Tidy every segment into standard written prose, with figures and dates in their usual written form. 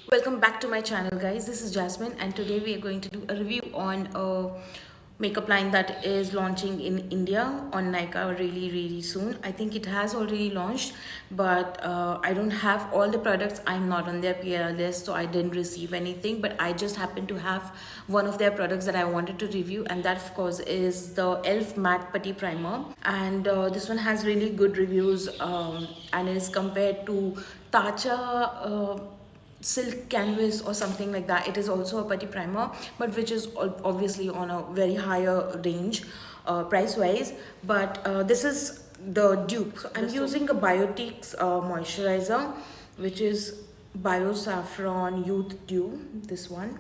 Welcome back to my channel, guys. This is Jasmine, and today we are going to do a review on a makeup line that is launching in India on Nykaa really soon. I think it has already launched, but I don't have all the products. I'm not on their PR list, so I didn't receive anything. But I just happened to have one of their products that I wanted to review, and that, of course, is the Elf Matte Putty Primer. And this one has really good reviews, and is compared to Tatcha. Silk canvas or something like that. It is also a putty primer, but which is obviously on a very higher range price wise. But this is the dupe. So I'm using a Biotiques moisturizer, which is Bio Saffron Youth Dew, this one.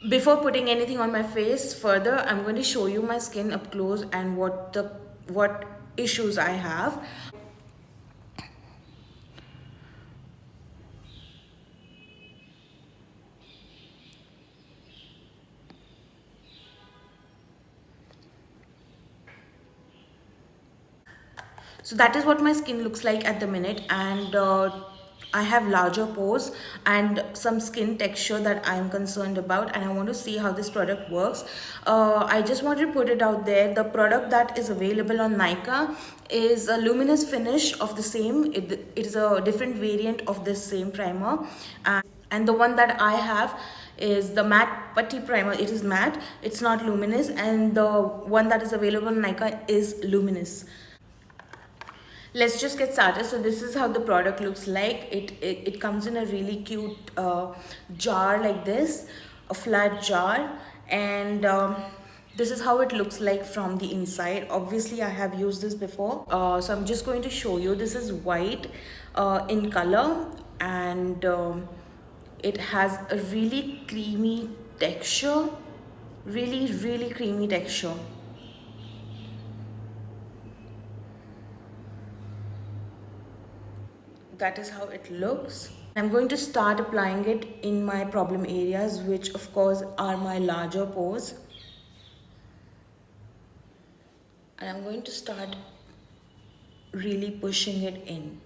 Before putting anything on my face further, I'm going to show you my skin up close and what issues I have. So that is what my skin looks like at the minute, and I have larger pores and some skin texture that I'm concerned about, and I want to see how this product works. I just wanted to put it out there. The product that is available on Nykaa is a luminous finish of the same. It is a different variant of this same primer, and the one that I have is the matte putty primer. It is matte, it's not luminous, and the one that is available on Nykaa is luminous. Let's just get started. So this is how the product looks like. It comes in a really cute jar like this, a flat jar, and this is how it looks like from the inside. Obviously I have used this before, so I'm just going to show you. This is white in color, and it has a really creamy texture, really creamy texture. That is how it looks. I'm going to start applying it in my problem areas, which of course are my larger pores. And I'm going to start really pushing it in.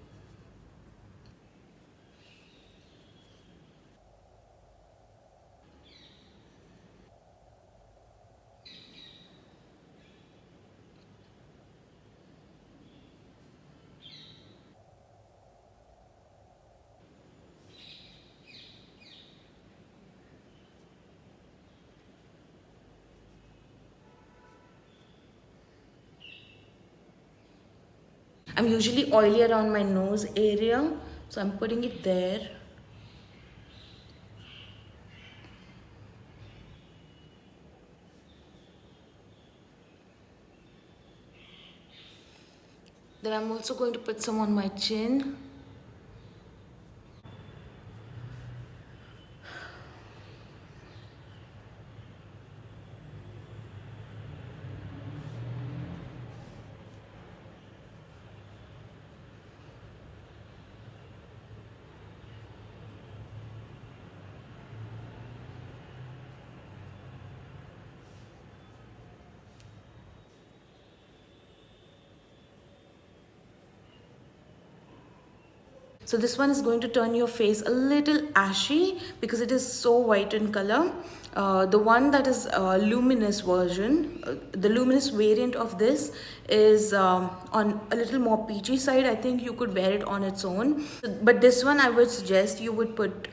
I'm usually oily around my nose area, so I'm putting it there. Then I'm also going to put some on my chin. So this one is going to turn your face a little ashy because it is so white in color. The one that is luminous version, the luminous variant of this is on a little more peachy side. I think you could wear it on its own. But this one I would suggest you would put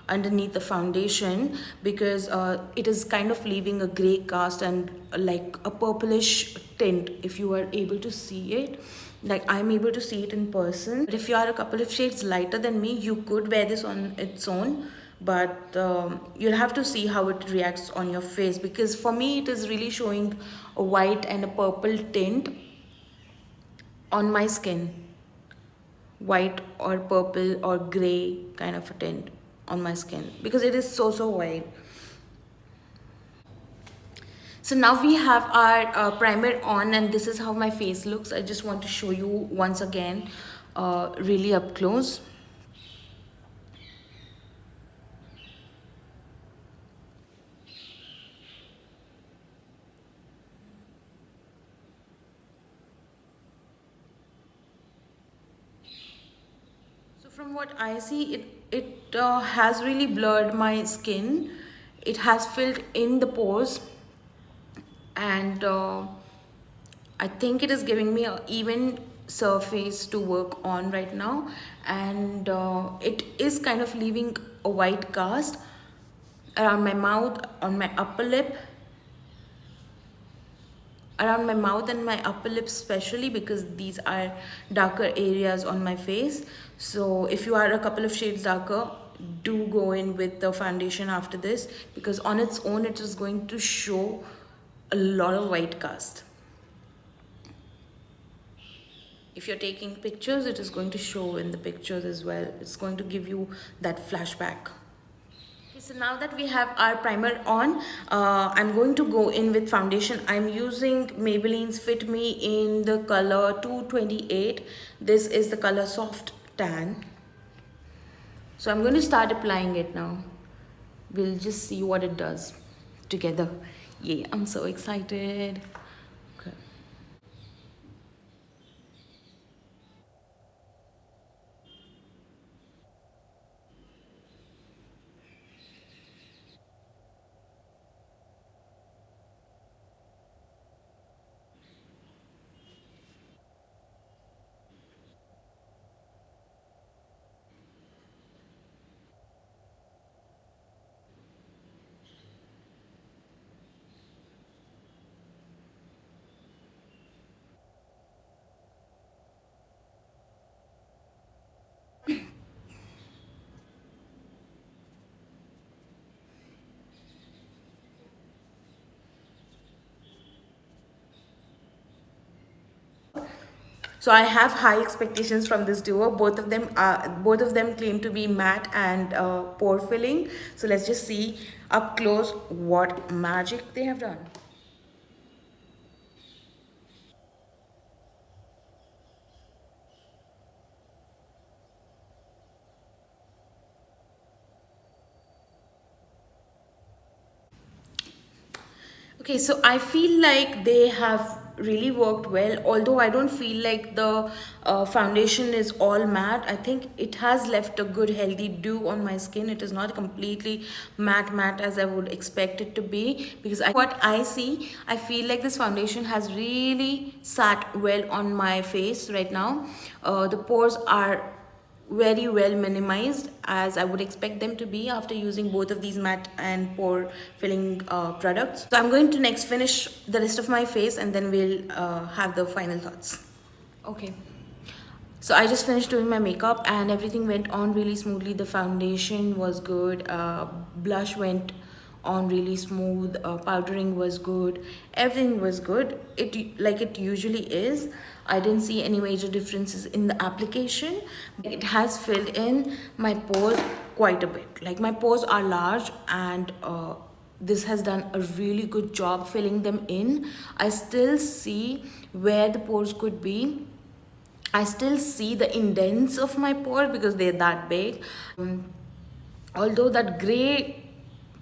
underneath the foundation, because it is kind of leaving a gray cast and like a purplish tint, if you are able to see it. Like I'm able to see it in person. But if you are a couple of shades lighter than me, you could wear this on its own, but you'll have to see how it reacts on your face, because for me it is really showing a white and a purple tint on my skin. White or purple or gray kind of a tint on my skin because it is so white. So now we have our primer on, and this is how my face looks. I just want to show you once again, really up close. So from what I see, it has really blurred my skin. It has filled in the pores, and I think it is giving me an even surface to work on right now, and it is kind of leaving a white cast around my mouth, on my upper lip, around my mouth and my upper lip especially, because these are darker areas on my face. So if you are a couple of shades darker, do go in with the foundation after this, because on its own it is going to show a lot of white cast. If you're taking pictures, it is going to show in the pictures as well. It's going to give you that flashback. Okay, so now that we have our primer on, I'm going to go in with foundation. I'm using Maybelline's Fit Me in the color 228. This is the color Soft Tan. So I'm going to start applying it now. We'll just see what it does together. Yeah, I'm so excited. Okay. So I have high expectations from this duo. Both of them claim to be matte and pore filling. So let's just see up close what magic they have done. Okay, so I feel like they have really worked well, although I don't feel like the foundation is all matte. I think it has left a good healthy dew on my skin. It is not completely matte as I would expect it to be, because what I see, I feel like this foundation has really sat well on my face right now. The pores are very well minimized, as I would expect them to be after using both of these matte and pore filling products. So I'm going to next finish the rest of my face, and then we'll have the final thoughts. Okay, so I just finished doing my makeup and everything went on really smoothly. The foundation was good, blush went on really smooth, powdering was good, everything was good, it like it usually is. I didn't see any major differences in the application. It has filled in my pores quite a bit. Like, my pores are large, and this has done a really good job filling them in. I still see where the pores could be. I still see the indents of my pore because they're that big. Although that gray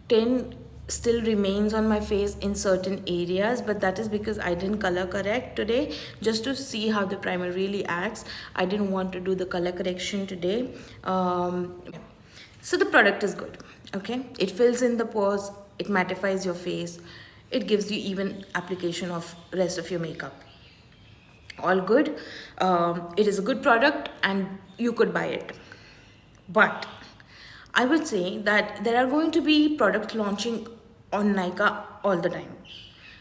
tint still remains on my face in certain areas, but that is because I didn't color correct today, just to see how the primer really acts. I didn't want to do the color correction today. So the product is good. Okay, it fills in the pores, it mattifies your face, it gives you even application of rest of your makeup. All good. It is a good product and you could buy it, but I would say that there are going to be products launching on Nykaa all the time.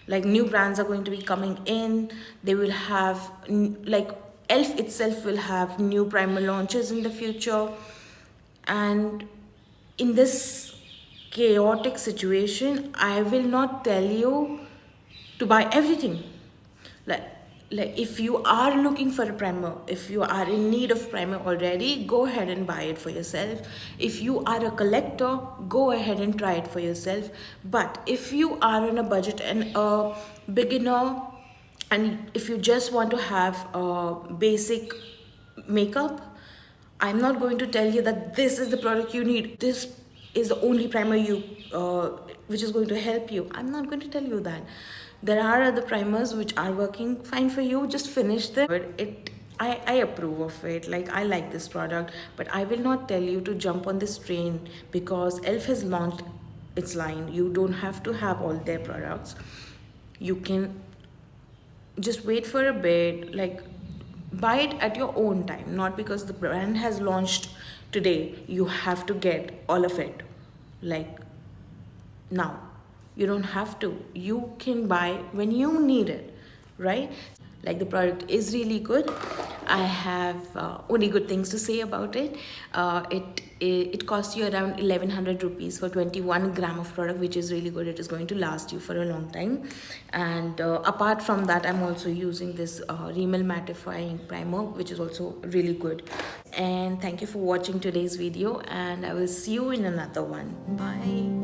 Like, new brands are going to be coming in. They will have, like, Elf itself will have new primer launches in the future. And in this chaotic situation, I will not tell you to buy everything. Like, like if you are looking for a primer, if you are in need of primer already, go ahead and buy it for yourself. If you are a collector, go ahead and try it for yourself. But if you are on a budget and a beginner, and if you just want to have a basic makeup, I'm not going to tell you that this is the product you need, this is the only primer you which is going to help you. I'm not going to tell you that. There are other primers which are working fine for you. Just finish them. I approve of it. Like, I like this product, but I will not tell you to jump on this train because Elf has launched its line. You don't have to have all their products. You can just wait for a bit, like buy it at your own time, not because the brand has launched today you have to get all of it like now. You don't have to. You can buy when you need it, right? Like, the product is really good. I have only good things to say about it. It costs you around 1100 rupees for 21 gram of product, which is really good. It is going to last you for a long time. And apart from that, I'm also using this Rimmel mattifying primer, which is also really good. And thank you for watching today's video, and I will see you in another one. Bye.